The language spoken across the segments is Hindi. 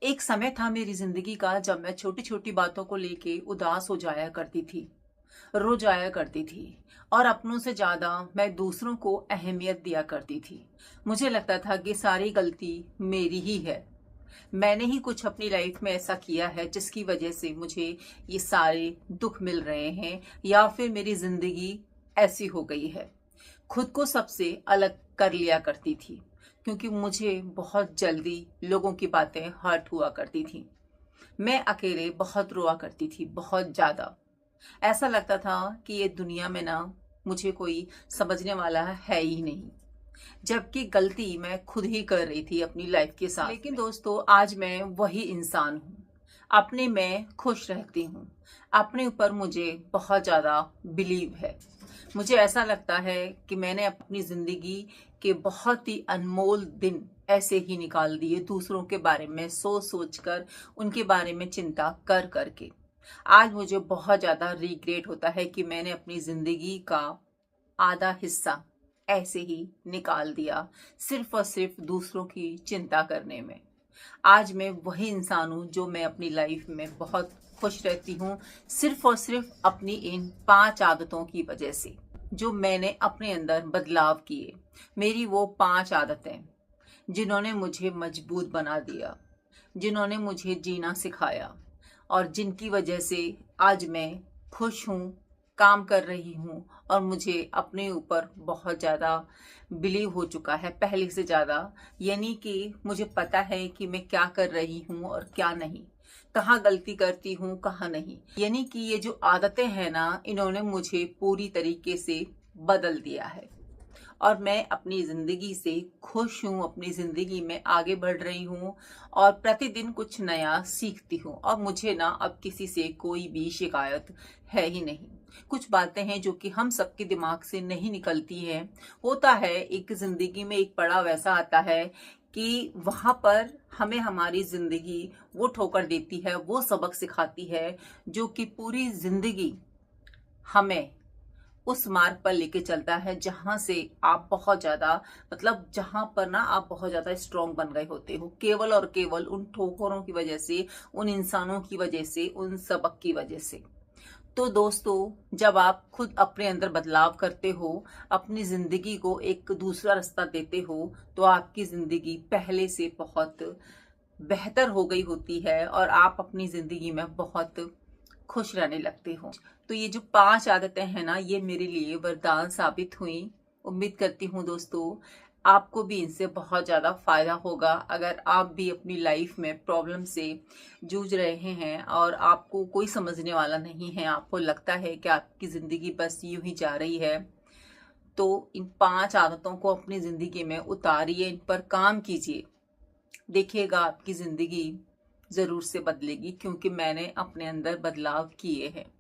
एक समय था मेरी जिंदगी का जब मैं छोटी छोटी बातों को लेके उदास हो जाया करती थी, रो जाया करती थी और अपनों से ज्यादा मैं दूसरों को अहमियत दिया करती थी। मुझे लगता था कि सारी गलती मेरी ही है। मैंने ही कुछ अपनी लाइफ में ऐसा किया है जिसकी वजह से मुझे ये सारे दुख मिल रहे हैं या फिर मेरी जिंदगी ऐसी हो गई है। खुद को सबसे अलग कर लिया करती थी क्योंकि मुझे बहुत जल्दी लोगों की बातें हर्ट हुआ करती थी। मैं अकेले बहुत रोआ करती थी, बहुत ज्यादा। ऐसा लगता था कि ये दुनिया में ना मुझे कोई समझने वाला है ही नहीं, जबकि गलती मैं खुद ही कर रही थी अपनी लाइफ के साथ। लेकिन दोस्तों, आज मैं वही इंसान हूँ। अपने में खुश रहती हूँ। अपने ऊपर मुझे बहुत ज्यादा बिलीव है। मुझे ऐसा लगता है कि मैंने अपनी जिंदगी के बहुत ही अनमोल दिन ऐसे ही निकाल दिए, दूसरों के बारे में सोच सोच कर, उनके बारे में चिंता कर करके। आज मुझे बहुत ज्यादा रिग्रेट होता है कि मैंने अपनी जिंदगी का आधा हिस्सा ऐसे ही निकाल दिया, सिर्फ और सिर्फ दूसरों की चिंता करने में। आज मैं वही इंसान हूँ जो मैं अपनी लाइफ में बहुत खुश रहती हूँ, सिर्फ और सिर्फ अपनी इन 5 आदतों की वजह से जो मैंने अपने अंदर बदलाव किए। मेरी वो 5 आदतें जिन्होंने मुझे मजबूत बना दिया, जिन्होंने मुझे जीना सिखाया और जिनकी वजह से आज मैं खुश हूँ, काम कर रही हूँ और मुझे अपने ऊपर बहुत ज़्यादा बिलीव हो चुका है, पहले से ज़्यादा। यानी कि मुझे पता है कि मैं क्या कर रही हूँ और क्या नहीं, कहाँ गलती करती हूँ कहाँ नहीं। यानी कि ये जो आदतें हैं ना, इन्होंने मुझे पूरी तरीके से बदल दिया है और मैं अपनी जिंदगी से खुश हूँ, अपनी जिंदगी में आगे बढ़ रही हूँ और प्रतिदिन कुछ नया सीखती हूँ। और मुझे ना अब किसी से कोई भी शिकायत है ही नहीं। कुछ बातें हैं जो कि हम सबके दिमाग से नहीं निकलती हैं। होता है, एक जिंदगी में एक पड़ाव वैसा आता है कि वहां पर हमें हमारी जिंदगी वो ठोकर देती है, वो सबक सिखाती है जो कि पूरी जिंदगी हमें उस मार्ग पर लेके चलता है जहां से आप बहुत ज्यादा, मतलब जहां पर ना आप बहुत ज्यादा स्ट्रांग बन गए होते हो, केवल और केवल उन ठोकरों की वजह से, उन इंसानों की वजह से, उन सबक की वजह से। तो दोस्तों, जब आप खुद अपने अंदर बदलाव करते हो, अपनी जिंदगी को एक दूसरा रास्ता देते हो, तो आपकी जिंदगी पहले से बहुत बेहतर हो गई होती है और आप अपनी जिंदगी में बहुत खुश रहने लगते हो। तो ये जो 5 आदतें हैं ना, ये मेरे लिए वरदान साबित हुई। उम्मीद करती हूँ दोस्तों, आपको भी इनसे बहुत ज्यादा फायदा होगा। अगर आप भी अपनी लाइफ में प्रॉब्लम से जूझ रहे हैं और आपको कोई समझने वाला नहीं है, आपको लगता है कि आपकी जिंदगी बस यूं ही जा रही है, तो इन 5 आदतों को अपनी जिंदगी में उतारिए, इन पर काम कीजिए। देखिएगा आपकी जिंदगी जरूर से बदलेगी, क्योंकि मैंने अपने अंदर बदलाव किए हैं।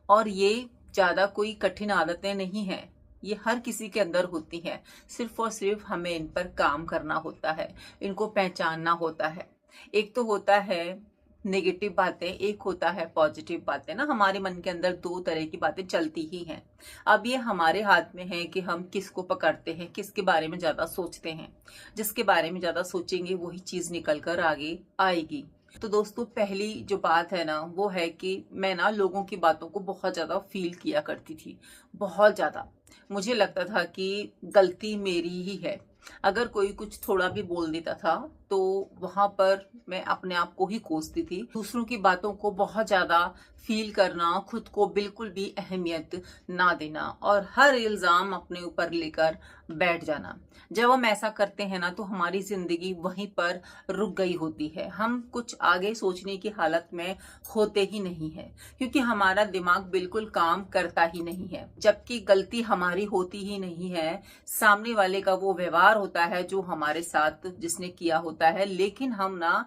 और ये ज्यादा कोई कठिन आदतें नहीं हैं, ये हर किसी के अंदर होती हैं। सिर्फ और सिर्फ हमें इन पर काम करना होता है, इनको पहचानना होता है। एक तो होता है नेगेटिव बातें, एक होता है पॉजिटिव बातें। ना हमारे मन के अंदर 2 तरह की बातें चलती ही हैं। अब ये हमारे हाथ में है कि हम किसको पकड़ते हैं, किसके बारे में ज्यादा सोचते हैं। जिसके बारे में ज्यादा सोचेंगे वही चीज निकल कर आगे आएगी। तो दोस्तों, पहली जो बात है ना, वो है कि मैं ना लोगों की बातों को बहुत ज्यादा फील किया करती थी, बहुत ज्यादा। मुझे लगता था कि गलती मेरी ही है। अगर कोई कुछ थोड़ा भी बोल देता था तो वहां पर मैं अपने आप को ही कोसती थी। दूसरों की बातों को बहुत ज्यादा फील करना, खुद को बिल्कुल भी अहमियत ना देना और हर इल्जाम अपने ऊपर लेकर बैठ जाना। जब हम ऐसा करते हैं ना, तो हमारी जिंदगी वहीं पर रुक गई होती है। हम कुछ आगे सोचने की हालत में होते ही नहीं है, क्योंकि हमारा दिमाग बिल्कुल काम करता ही नहीं है। जबकि गलती हमारी होती ही नहीं है, सामने वाले का वो व्यवहार होता है जो हमारे साथ जिसने किया होता है। लेकिन हम ना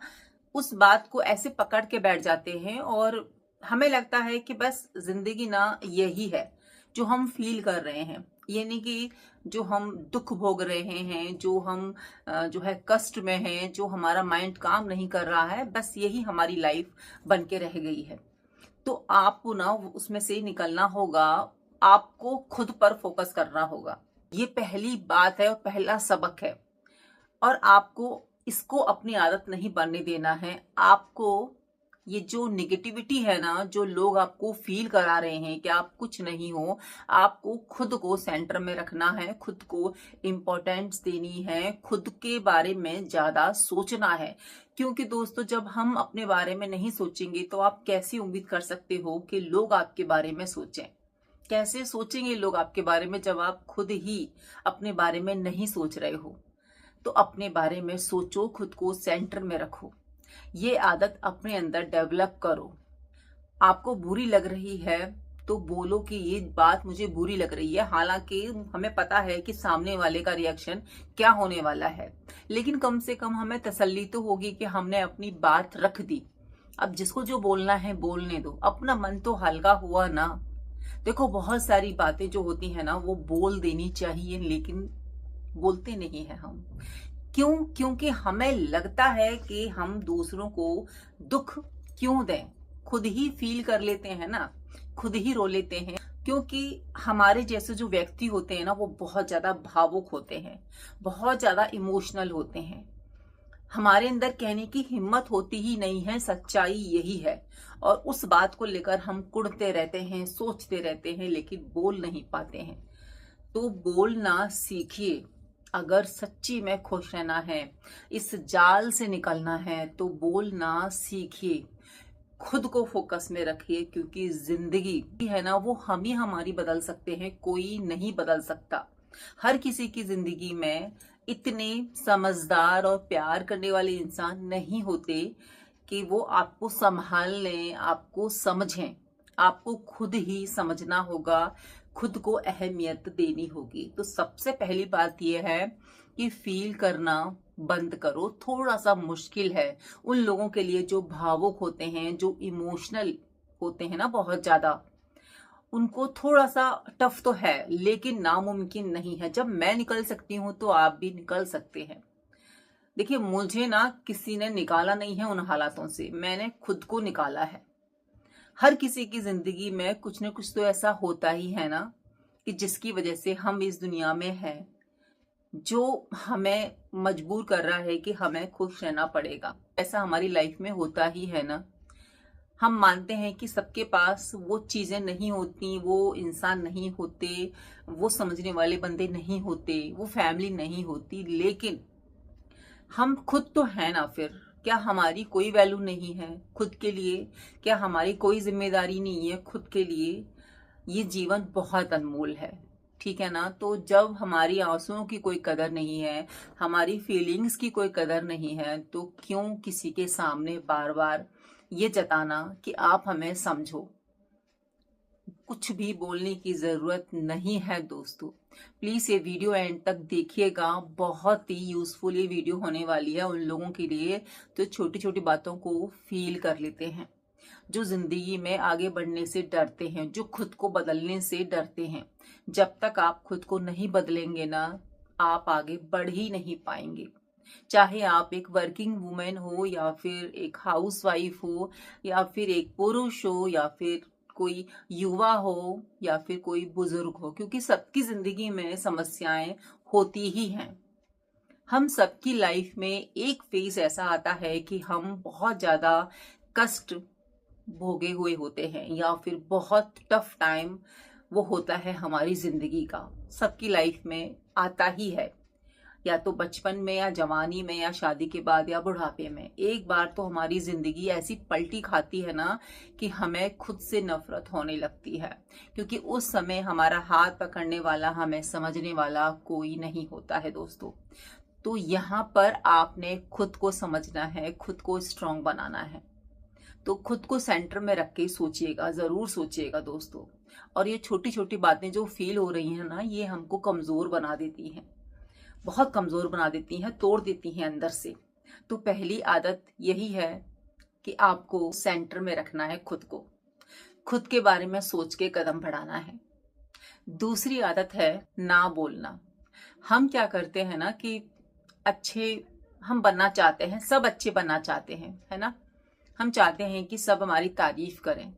उस बात को ऐसे पकड़ के बैठ जाते हैं और हमें लगता है कि बस जिंदगी ना यही है जो हम फील कर रहे हैं। यानी कि जो हम दुख भोग रहे हैं, जो हम जो है कष्ट में हैं, जो हमारा माइंड काम नहीं कर रहा है, बस यही हमारी लाइफ बन के रह गई है। तो आपको ना उसमें से निकलना होगा, आपको खुद पर फोकस करना होगा। ये पहली बात है और पहला सबक है। और आपको इसको अपनी आदत नहीं बनने देना है। आपको ये जो निगेटिविटी है ना, जो लोग आपको फील करा रहे हैं कि आप कुछ नहीं हो, आपको खुद को सेंटर में रखना है, खुद को इम्पोर्टेंस देनी है, खुद के बारे में ज्यादा सोचना है। क्योंकि दोस्तों, जब हम अपने बारे में नहीं सोचेंगे तो आप कैसे उम्मीद कर सकते हो कि लोग आपके बारे में सोचें? कैसे सोचेंगे लोग आपके बारे में जब आप खुद ही अपने बारे में नहीं सोच रहे हो? तो अपने बारे में सोचो, खुद को सेंटर में रखो, ये आदत अपने अंदर डेवलप करो। आपको बुरी लग रही है तो बोलो कि ये बात मुझे बुरी लग रही है, हालांकि हमें पता है कि सामने वाले का रिएक्शन क्या होने वाला है, लेकिन कम से कम हमें तसल्ली तो होगी कि हमने अपनी बात रख दी। अब जिसको जो बोलना है बोलने दो, अपना मन तो हल्का हुआ ना। देखो, बहुत सारी बातें जो होती है ना वो बोल देनी चाहिए, लेकिन बोलते नहीं है हम। क्यों? क्योंकि हमें लगता है कि हम दूसरों को दुख क्यों दें, खुद ही फील कर लेते हैं ना, खुद ही रो लेते हैं। क्योंकि हमारे जैसे जो व्यक्ति होते हैं ना वो बहुत ज्यादा भावुक होते हैं, बहुत ज्यादा इमोशनल होते हैं। हमारे अंदर कहने की हिम्मत होती ही नहीं है, सच्चाई यही है। और उस बात को लेकर हम कुढ़ते रहते हैं, सोचते रहते हैं, लेकिन बोल नहीं पाते हैं। तो बोलना सीखिए। अगर सच्ची में खुश रहना है, इस जाल से निकलना है, तो बोलना सीखिए। खुद को फोकस में रखिए, क्योंकि जिंदगी है ना वो हम ही हमारी बदल सकते हैं, कोई नहीं बदल सकता। हर किसी की जिंदगी में इतने समझदार और प्यार करने वाले इंसान नहीं होते कि वो आपको संभाल लें, आपको समझें। आपको खुद ही समझना होगा, खुद को अहमियत देनी होगी। तो सबसे पहली बात यह है कि फील करना बंद करो। थोड़ा सा मुश्किल है उन लोगों के लिए जो भावुक होते हैं, जो इमोशनल होते हैं ना बहुत ज्यादा, उनको थोड़ा सा टफ तो है, लेकिन नामुमकिन नहीं है। जब मैं निकल सकती हूँ तो आप भी निकल सकते हैं। देखिए, मुझे ना किसी ने निकाला नहीं है उन हालातों से, मैंने खुद को निकाला है। हर किसी की जिंदगी में कुछ न कुछ तो ऐसा होता ही है ना कि जिसकी वजह से हम इस दुनिया में हैं, जो हमें मजबूर कर रहा है कि हमें खुश रहना पड़ेगा। ऐसा हमारी लाइफ में होता ही है ना। हम मानते हैं कि सबके पास वो चीजें नहीं होती, वो इंसान नहीं होते, वो समझने वाले बंदे नहीं होते, वो फैमिली नहीं होती, लेकिन हम खुद तो है ना। फिर क्या हमारी कोई वैल्यू नहीं है खुद के लिए? क्या हमारी कोई जिम्मेदारी नहीं है खुद के लिए? ये जीवन बहुत अनमोल है, ठीक है ना। तो जब हमारी आंसुओं की कोई कदर नहीं है, हमारी फीलिंग्स की कोई कदर नहीं है, तो क्यों किसी के सामने बार बार ये जताना कि आप हमें समझो? कुछ भी बोलने की जरूरत नहीं है दोस्तों। प्लीज ये वीडियो एंड तक देखिएगा, बहुत ही यूजफुल ये वीडियो होने वाली है उन लोगों के लिए जो छोटी छोटी बातों को फील कर लेते हैं, जो जिंदगी में आगे बढ़ने से डरते हैं, जो खुद को बदलने से डरते हैं। जब तक आप खुद को नहीं बदलेंगे ना, आप आगे बढ़ ही नहीं पाएंगे। चाहे आप एक वर्किंग वुमेन हो, या फिर एक हाउसवाइफ हो, या फिर एक पुरुष हो, या फिर कोई युवा हो, या फिर कोई बुजुर्ग हो, क्योंकि सबकी जिंदगी में समस्याएं होती ही हैं। हम सबकी लाइफ में एक फेज ऐसा आता है कि हम बहुत ज्यादा कष्ट भोगे हुए होते हैं, या फिर बहुत टफ टाइम वो होता है हमारी जिंदगी का। सबकी लाइफ में आता ही है, या तो बचपन में, या जवानी में, या शादी के बाद, या बुढ़ापे में। एक बार तो हमारी जिंदगी ऐसी पलटी खाती है ना कि हमें खुद से नफरत होने लगती है, क्योंकि उस समय हमारा हाथ पकड़ने वाला, हमें समझने वाला कोई नहीं होता है दोस्तों। तो यहाँ पर आपने खुद को समझना है, खुद को स्ट्रांग बनाना है। तो खुद को सेंटर में रख के सोचिएगा, जरूर सोचिएगा दोस्तों। और ये छोटी छोटी बातें जो फील हो रही हैं ना, ये हमको कमजोर बना देती हैं, बहुत कमजोर बना देती हैं, तोड़ देती हैं अंदर से। तो पहली आदत यही है कि आपको सेंटर में रखना है खुद को, खुद के बारे में सोच के कदम बढ़ाना है। दूसरी आदत है ना बोलना। हम क्या करते हैं ना कि अच्छे हम बनना चाहते हैं, सब अच्छे बनना चाहते हैं, है ना। हम चाहते हैं कि सब हमारी तारीफ करें,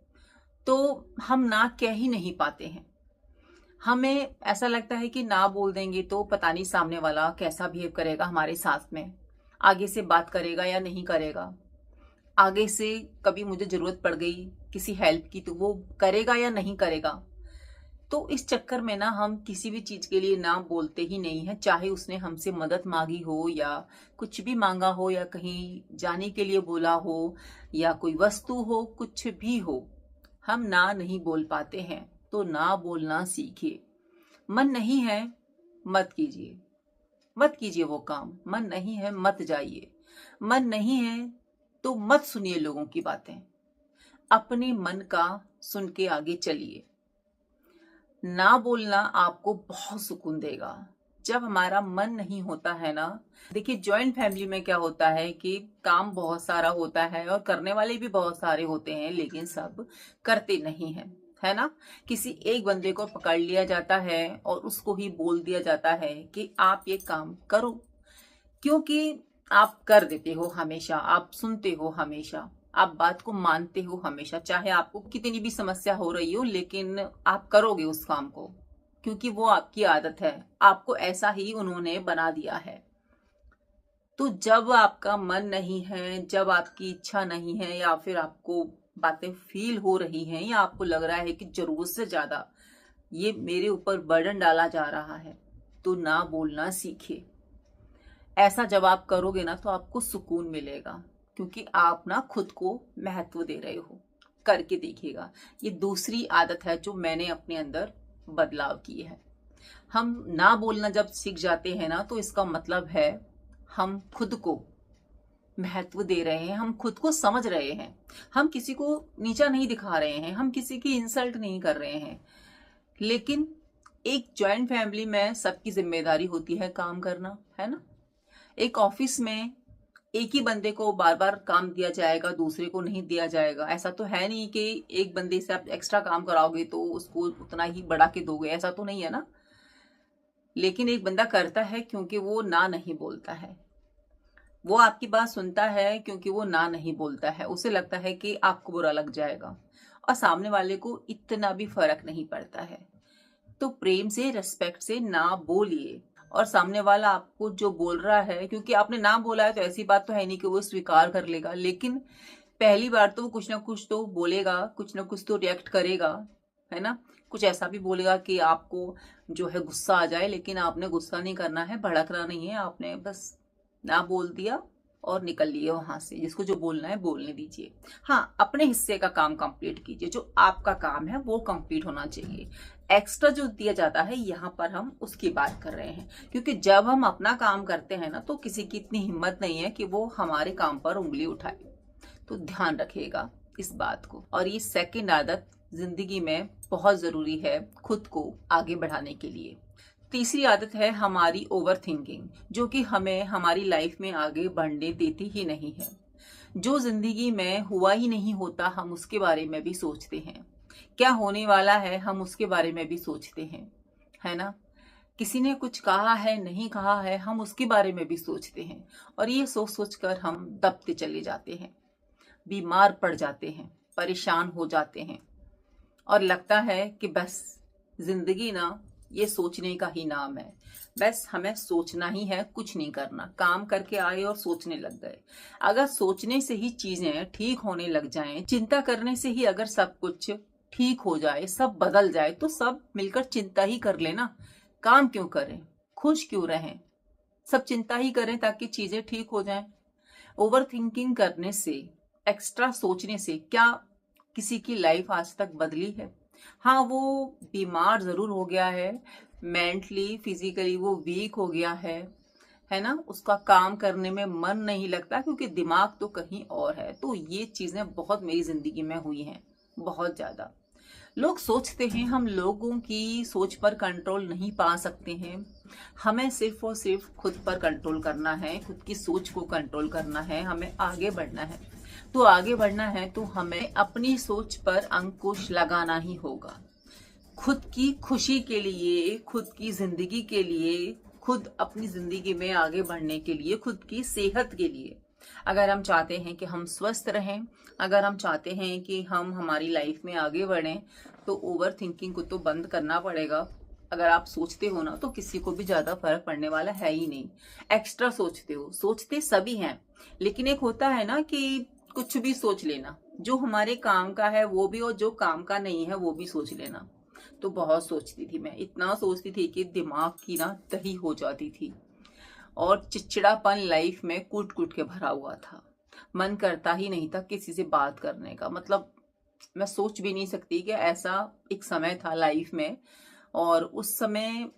तो हम ना कह ही नहीं पाते हैं। हमें ऐसा लगता है कि ना बोल देंगे तो पता नहीं सामने वाला कैसा बिहेव करेगा हमारे साथ में, आगे से बात करेगा या नहीं करेगा, आगे से कभी मुझे जरूरत पड़ गई किसी हेल्प की तो वो करेगा या नहीं करेगा। तो इस चक्कर में ना हम किसी भी चीज के लिए ना बोलते ही नहीं है, चाहे उसने हमसे मदद मांगी हो या कुछ भी मांगा हो या कहीं जाने के लिए बोला हो या कोई वस्तु हो, कुछ भी हो, हम ना नहीं बोल पाते हैं। तो ना बोलना सीखिए। मन नहीं है मत कीजिए, मत कीजिए वो काम। मन नहीं है मत जाइए, मन नहीं है तो मत सुनिए लोगों की बातें, अपने मन का सुन के आगे चलिए। ना बोलना आपको बहुत सुकून देगा। जब हमारा मन नहीं होता है ना, देखिए जॉइंट फैमिली में क्या होता है कि काम बहुत सारा होता है और करने वाले भी बहुत सारे होते हैं, लेकिन सब करते नहीं हैं, है ना। किसी एक बंदे को पकड़ लिया जाता है और उसको ही बोल दिया जाता है कि आप ये काम करो, क्योंकि आप कर देते हो हमेशा, आप सुनते हो हमेशा, आप बात को मानते हो हमेशा, चाहे आपको कितनी भी समस्या हो रही हो, लेकिन आप करोगे उस काम को, क्योंकि वो आपकी आदत है, आपको ऐसा ही उन्होंने बना दिया है। तो जब आपका मन नहीं है, जब आपकी इच्छा नहीं है, या फिर आपको बातें फील हो रही हैं या आपको लग रहा है कि जरूरत से ज्यादा ये मेरे ऊपर बर्डन डाला जा रहा है, तो ना बोलना सीखिए। ऐसा जब आप करोगे ना तो आपको सुकून मिलेगा, क्योंकि आप ना खुद को महत्व दे रहे हो। करके देखिएगा। ये दूसरी आदत है जो मैंने अपने अंदर बदलाव की है। हम ना बोलना जब सीख जाते हैं ना, तो इसका मतलब है हम खुद को महत्व दे रहे हैं, हम खुद को समझ रहे हैं, हम किसी को नीचा नहीं दिखा रहे हैं, हम किसी की इंसल्ट नहीं कर रहे हैं। लेकिन एक जॉइंट फैमिली में सबकी जिम्मेदारी होती है काम करना, है ना। एक ऑफिस में एक ही बंदे को बार बार काम दिया जाएगा, दूसरे को नहीं दिया जाएगा। ऐसा तो है नहीं कि एक बंदे से आप एक्स्ट्रा काम कराओगे तो उसको उतना ही बढ़ा के दोगे, ऐसा तो नहीं है ना। लेकिन एक बंदा करता है क्योंकि वो ना नहीं बोलता है, वो आपकी बात सुनता है क्योंकि वो ना नहीं बोलता है। उसे लगता है कि आपको बुरा लग जाएगा, और सामने वाले को इतना भी फर्क नहीं पड़ता है। तो प्रेम से, रिस्पेक्ट से ना बोलिए, और सामने वाला आपको जो बोल रहा है, क्योंकि आपने ना बोला है तो ऐसी बात तो है नहीं कि वो स्वीकार कर लेगा, लेकिन पहली बार तो वो कुछ ना कुछ तो बोलेगा, कुछ ना कुछ तो रिएक्ट करेगा, है ना। कुछ ऐसा भी बोलेगा कि आपको जो है गुस्सा आ जाए, लेकिन आपने गुस्सा नहीं करना है, भड़कना नहीं है, आपने बस ना बोल दिया और निकल लिए वहां से। जिसको जो बोलना है बोलने दीजिए। हाँ, अपने हिस्से का काम कंप्लीट कीजिए, जो आपका काम है वो कंप्लीट होना चाहिए। एक्स्ट्रा जो दिया जाता है यहाँ पर हम उसकी बात कर रहे हैं, क्योंकि जब हम अपना काम करते हैं ना, तो किसी की इतनी हिम्मत नहीं है कि वो हमारे काम पर उंगली उठाए। तो ध्यान रखिएगा इस बात को। और ये सेकंड आदत जिंदगी में बहुत जरूरी है खुद को आगे बढ़ाने के लिए। तीसरी आदत है हमारी ओवर थिंकिंग, जो कि हमें हमारी लाइफ में आगे बढ़ने देती ही नहीं है। जो जिंदगी में हुआ ही नहीं होता हम उसके बारे में भी सोचते हैं, क्या होने वाला है हम उसके बारे में भी सोचते हैं, है ना। किसी ने कुछ कहा है, नहीं कहा है, हम उसके बारे में भी सोचते हैं, और ये सोच सोच कर हम दबते चले जाते हैं, बीमार पड़ जाते हैं, परेशान हो जाते हैं, और लगता है कि बस जिंदगी ना ये सोचने का ही नाम है। बस हमें सोचना ही है, कुछ नहीं करना। काम करके आए और सोचने लग गए। अगर सोचने से ही चीजें ठीक होने लग जाएं, चिंता करने से ही अगर सब कुछ ठीक हो जाए, सब बदल जाए, तो सब मिलकर चिंता ही कर लेना। काम क्यों करें, खुश क्यों रहें, सब चिंता ही करें ताकि चीजें ठीक हो जाएं। ओवर थिंकिंग करने से, एक्स्ट्रा सोचने से क्या किसी की लाइफ आज तक बदली है? हाँ, वो बीमार जरूर हो गया है, मेंटली फिजिकली वो वीक हो गया है ना। उसका काम करने में मन नहीं लगता, क्योंकि दिमाग तो कहीं और है। तो ये चीजें बहुत मेरी जिंदगी में हुई हैं, बहुत ज्यादा। लोग सोचते हैं हम लोगों की सोच पर कंट्रोल नहीं पा सकते हैं, हमें सिर्फ और सिर्फ खुद पर कंट्रोल करना है, खुद की सोच को कंट्रोल करना है, हमें आगे बढ़ना है। तो आगे बढ़ना है तो हमें अपनी सोच पर अंकुश लगाना ही होगा। खुद की खुशी के लिए, खुद की जिंदगी के लिए, खुद अपनी जिंदगी में आगे बढ़ने के लिए, खुद की सेहत के लिए, अगर हम चाहते हैं कि हम स्वस्थ रहें, अगर हम चाहते हैं कि हम हमारी लाइफ में आगे बढ़ें, तो ओवर थिंकिंग को तो बंद करना पड़ेगा। अगर आप सोचते हो ना तो किसी को भी ज्यादा फर्क पड़ने वाला है ही नहीं। एक्स्ट्रा सोचते हो, सोचते सभी हैं, लेकिन एक होता है ना कि कुछ भी सोच लेना, जो हमारे काम का है वो भी और जो काम का नहीं है वो भी सोच लेना। तो बहुत सोचती थी मैं, इतना सोचती थी कि दिमाग की ना दही हो जाती थी, और चिड़चिड़ापन लाइफ में कूट कूट के भरा हुआ था। मन करता ही नहीं था किसी से बात करने का, मतलब मैं सोच भी नहीं सकती कि ऐसा एक समय था लाइफ में। और उस समय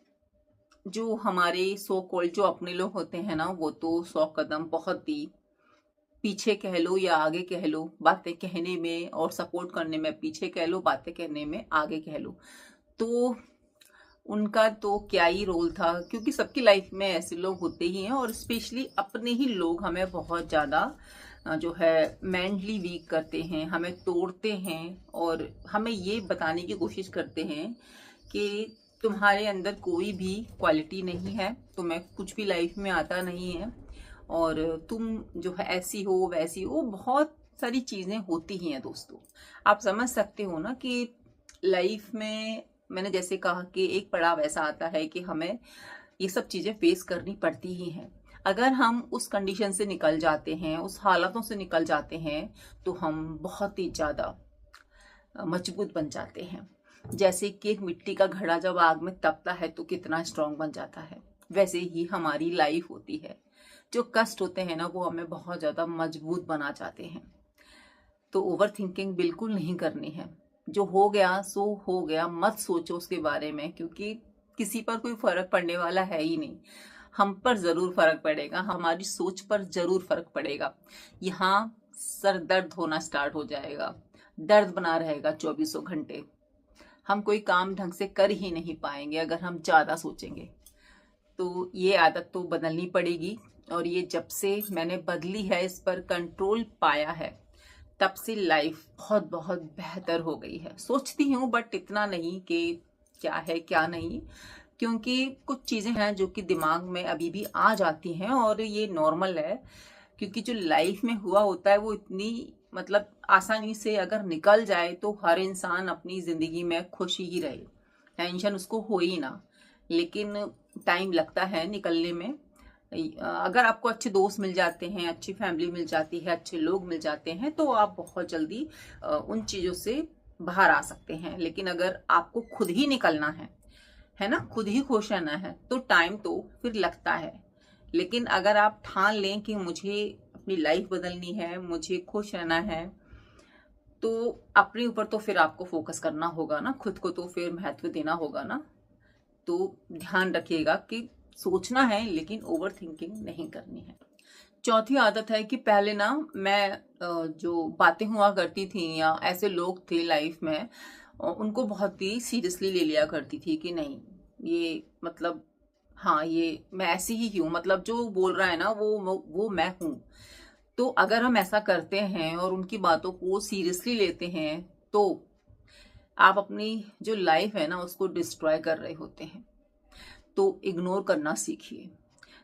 जो हमारे सो कॉल्ड जो अपने लोग होते हैं ना, वो तो 100 कदम बहुत ही पीछे कह लो या आगे कह लो, बातें कहने में और सपोर्ट करने में पीछे कह लो, बातें कहने में आगे कह लो। तो उनका तो क्या ही रोल था, क्योंकि सबकी लाइफ में ऐसे लोग होते ही हैं, और स्पेशली अपने ही लोग हमें बहुत ज़्यादा जो है मेंटली वीक करते हैं, हमें तोड़ते हैं और हमें ये बताने की कोशिश करते हैं कि तुम्हारे अंदर कोई भी क्वालिटी नहीं है, तुम्हें कुछ भी लाइफ में आता नहीं है, और तुम जो है ऐसी हो वैसी हो, बहुत सारी चीज़ें होती ही हैं दोस्तों। आप समझ सकते हो ना कि लाइफ में मैंने जैसे कहा कि एक पड़ाव ऐसा आता है कि हमें ये सब चीज़ें फेस करनी पड़ती ही हैं। अगर हम उस कंडीशन से निकल जाते हैं, उस हालातों से निकल जाते हैं, तो हम बहुत ही ज़्यादा मजबूत बन जाते हैं। जैसे कि एक मिट्टी का घड़ा जब आग में तपता है तो कितना स्ट्रांग बन जाता है, वैसे ही हमारी लाइफ होती है। जो कष्ट होते हैं ना, वो हमें बहुत ज़्यादा मजबूत बना जाते हैं। तो ओवर थिंकिंग बिल्कुल नहीं करनी है। जो हो गया सो हो गया, मत सोचो उसके बारे में, क्योंकि किसी पर कोई फर्क पड़ने वाला है ही नहीं। हम पर जरूर फर्क पड़ेगा, हमारी सोच पर जरूर फर्क पड़ेगा। यहाँ सर दर्द होना स्टार्ट हो जाएगा, दर्द बना रहेगा 24 घंटे। हम कोई काम ढंग से कर ही नहीं पाएंगे अगर हम ज्यादा सोचेंगे। तो ये आदत तो बदलनी पड़ेगी, और ये जब से मैंने बदली है, इस पर कंट्रोल पाया है, तब से लाइफ बहुत बहुत बेहतर हो गई है। सोचती हूँ बट इतना नहीं कि क्या है क्या नहीं, क्योंकि कुछ चीज़ें हैं जो कि दिमाग में अभी भी आ जाती हैं, और ये नॉर्मल है। क्योंकि जो लाइफ में हुआ होता है वो इतनी मतलब आसानी से अगर निकल जाए तो हर इंसान अपनी ज़िंदगी में खुश ही रहे, टेंशन उसको हो ही ना। लेकिन टाइम लगता है निकलने में। अगर आपको अच्छे दोस्त मिल जाते हैं, अच्छी फैमिली मिल जाती है, अच्छे लोग मिल जाते हैं, तो आप बहुत जल्दी उन चीज़ों से बाहर आ सकते हैं। लेकिन अगर आपको खुद ही निकलना है ना, खुद ही खुश रहना है, तो टाइम तो फिर लगता है। लेकिन अगर आप ठान लें कि मुझे अपनी लाइफ बदलनी है, मुझे खुश रहना है, तो अपने ऊपर तो फिर आपको फोकस करना होगा ना, खुद को तो फिर महत्व देना होगा ना। तो ध्यान रखिएगा कि सोचना है लेकिन ओवर थिंकिंग नहीं करनी है। चौथी आदत है कि पहले ना मैं जो बातें हुआ करती थी या ऐसे लोग थे लाइफ में, उनको बहुत ही सीरियसली ले लिया करती थी कि नहीं, ये मतलब हाँ, ये मैं ऐसी ही हूँ, मतलब जो बोल रहा है ना वो मैं हूँ। तो अगर हम ऐसा करते हैं और उनकी बातों को सीरियसली लेते हैं, तो आप अपनी जो लाइफ है ना उसको डिस्ट्रॉय कर रहे होते हैं। तो इग्नोर करना सीखिए।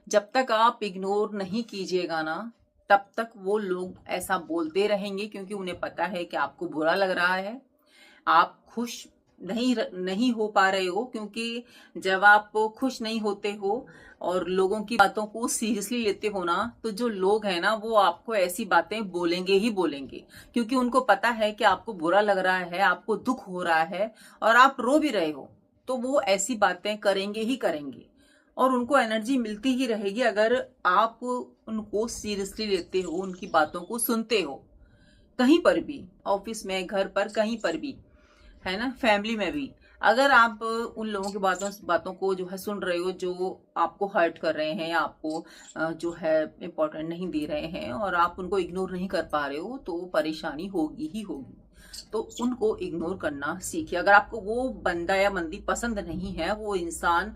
जब तक आप इग्नोर नहीं कीजिएगा ना, तब तक वो लोग ऐसा बोलते रहेंगे, क्योंकि उन्हें पता है कि आपको बुरा लग रहा है, आप खुश नहीं हो पा रहे हो। क्योंकि जब आप खुश नहीं होते हो और लोगों की बातों को सीरियसली लेते हो ना, तो जो लोग हैं ना वो आपको ऐसी बातें बोलेंगे ही बोलेंगे, क्योंकि उनको पता है कि आपको बुरा लग रहा है, आपको दुख हो रहा है और आप रो भी रहे हो। तो वो ऐसी बातें करेंगे ही करेंगे, और उनको एनर्जी मिलती ही रहेगी अगर आप उनको सीरियसली लेते हो, उनकी बातों को सुनते हो। कहीं पर भी, ऑफिस में, घर पर, कहीं पर भी, है ना, फैमिली में भी, अगर आप उन लोगों की बातों को जो है सुन रहे हो, जो आपको हर्ट कर रहे हैं या आपको जो है इम्पोर्टेंट नहीं दे रहे हैं, और आप उनको इग्नोर नहीं कर पा रहे हो, तो परेशानी होगी ही होगी। तो उनको इग्नोर करना सीखिए। अगर आपको वो बंदा या बंदी पसंद नहीं है, वो इंसान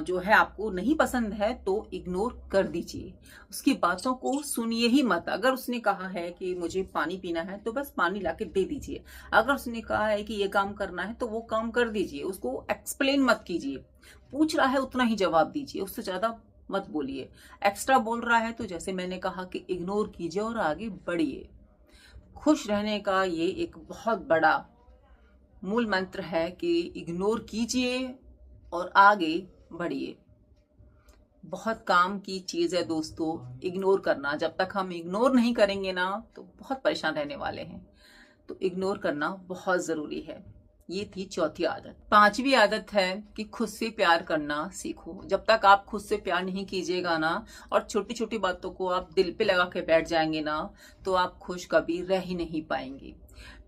जो है आपको नहीं पसंद है, तो इग्नोर कर दीजिए, उसकी बातों को सुनिए ही मत। अगर उसने कहा है कि मुझे पानी पीना है, तो बस पानी लाके दे दीजिए। अगर उसने कहा है कि ये काम करना है, तो वो काम कर दीजिए, उसको एक्सप्लेन मत कीजिए। पूछ रहा है उतना ही जवाब दीजिए, उससे ज्यादा मत बोलिए। एक्स्ट्रा बोल रहा है तो जैसे मैंने कहा कि इग्नोर कीजिए और आगे बढ़िए। खुश रहने का ये एक बहुत बड़ा मूल मंत्र है कि इग्नोर कीजिए और आगे बढ़िए। बहुत काम की चीज है दोस्तों इग्नोर करना। जब तक हम इग्नोर नहीं करेंगे ना तो बहुत परेशान रहने वाले हैं। तो इग्नोर करना बहुत जरूरी है। ये थी चौथी आदत। पांचवी आदत है कि खुद से प्यार करना सीखो। जब तक आप खुद से प्यार नहीं कीजिएगा ना और छोटी छोटी बातों को आप दिल पे लगा के बैठ जाएंगे ना तो आप खुश कभी रह ही नहीं पाएंगे।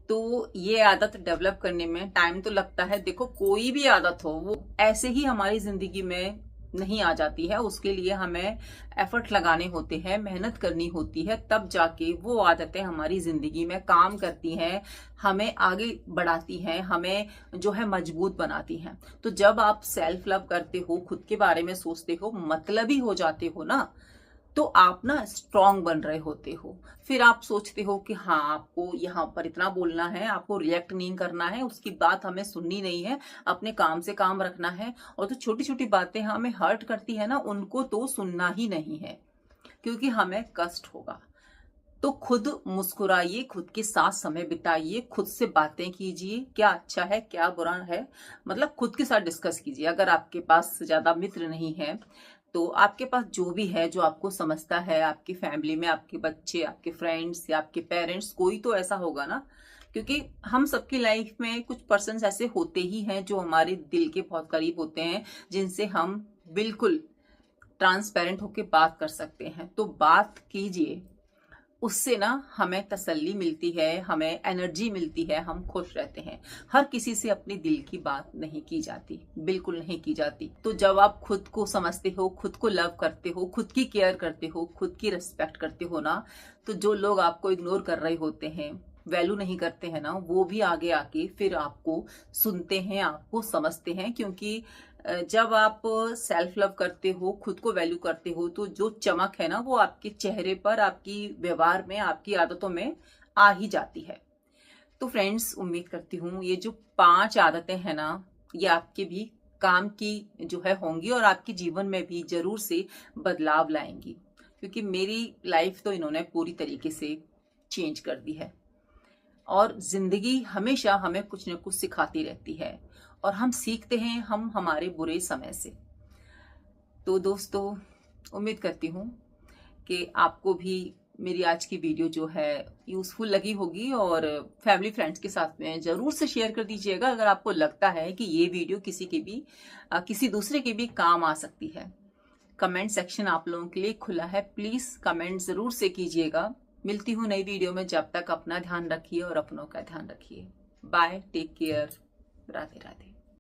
तो ये आदत डेवलप करने में टाइम तो लगता है। देखो कोई भी आदत हो वो ऐसे ही हमारी जिंदगी में नहीं आ जाती है। उसके लिए हमें एफर्ट लगाने होते हैं, मेहनत करनी होती है, तब जाके वो आदतें हमारी जिंदगी में काम करती हैं, हमें आगे बढ़ाती हैं, हमें जो है मजबूत बनाती हैं। तो जब आप सेल्फ लव करते हो, खुद के बारे में सोचते हो, मतलबी हो जाते हो ना, तो आप ना स्ट्रांग बन रहे होते हो। फिर आप सोचते हो कि हाँ आपको यहाँ पर इतना बोलना है, आपको रिएक्ट नहीं करना है, उसकी बात हमें सुननी नहीं है, अपने काम से काम रखना है। और जो छोटी छोटी बातें हमें हर्ट करती है ना उनको तो सुनना ही नहीं है, क्योंकि हमें कष्ट होगा। तो खुद मुस्कुराइए, खुद के साथ समय बिताइए, खुद से बातें कीजिए, क्या अच्छा है क्या बुरा है, मतलब खुद के साथ डिस्कस कीजिए। अगर आपके पास ज्यादा मित्र नहीं है तो आपके पास जो भी है, जो आपको समझता है, आपकी फैमिली में आपके बच्चे, आपके फ्रेंड्स या आपके पेरेंट्स, कोई तो ऐसा होगा ना। क्योंकि हम सबकी लाइफ में कुछ पर्सन ऐसे होते ही हैं जो हमारे दिल के बहुत करीब होते हैं, जिनसे हम बिल्कुल ट्रांसपेरेंट होकर बात कर सकते हैं। तो बात कीजिए, उससे ना हमें तसल्ली मिलती है, हमें एनर्जी मिलती है, हम खुश रहते हैं। हर किसी से अपने दिल की बात नहीं की जाती, बिल्कुल नहीं की जाती। तो जब आप खुद को समझते हो, खुद को लव करते हो, खुद की केयर करते हो, खुद की रिस्पेक्ट करते हो ना, तो जो लोग आपको इग्नोर कर रहे होते हैं, वैल्यू नहीं करते हैं ना, वो भी आगे आके फिर आपको सुनते हैं, आपको समझते हैं। क्योंकि जब आप सेल्फ लव करते हो, खुद को वैल्यू करते हो, तो जो चमक है ना वो आपके चेहरे पर, आपकी व्यवहार में, आपकी आदतों में आ ही जाती है। तो फ्रेंड्स, उम्मीद करती हूँ ये जो 5 आदतें हैं ना, ये आपके भी काम की जो है होंगी और आपके जीवन में भी जरूर से बदलाव लाएंगी। क्योंकि मेरी लाइफ तो इन्होंने पूरी तरीके से चेंज कर दी है। और जिंदगी हमेशा हमें कुछ न कुछ सिखाती रहती है और हम सीखते हैं हम हमारे बुरे समय से। तो दोस्तों, उम्मीद करती हूँ कि आपको भी मेरी आज की वीडियो जो है यूजफुल लगी होगी और फैमिली फ्रेंड्स के साथ में जरूर से शेयर कर दीजिएगा अगर आपको लगता है कि ये वीडियो किसी दूसरे के भी काम आ सकती है। कमेंट सेक्शन आप लोगों के लिए खुला है, प्लीज कमेंट जरूर से कीजिएगा। मिलती हूँ नई वीडियो में, जब तक अपना ध्यान रखिए और अपनों का ध्यान रखिए। Bye, take care, Radhe Radhe.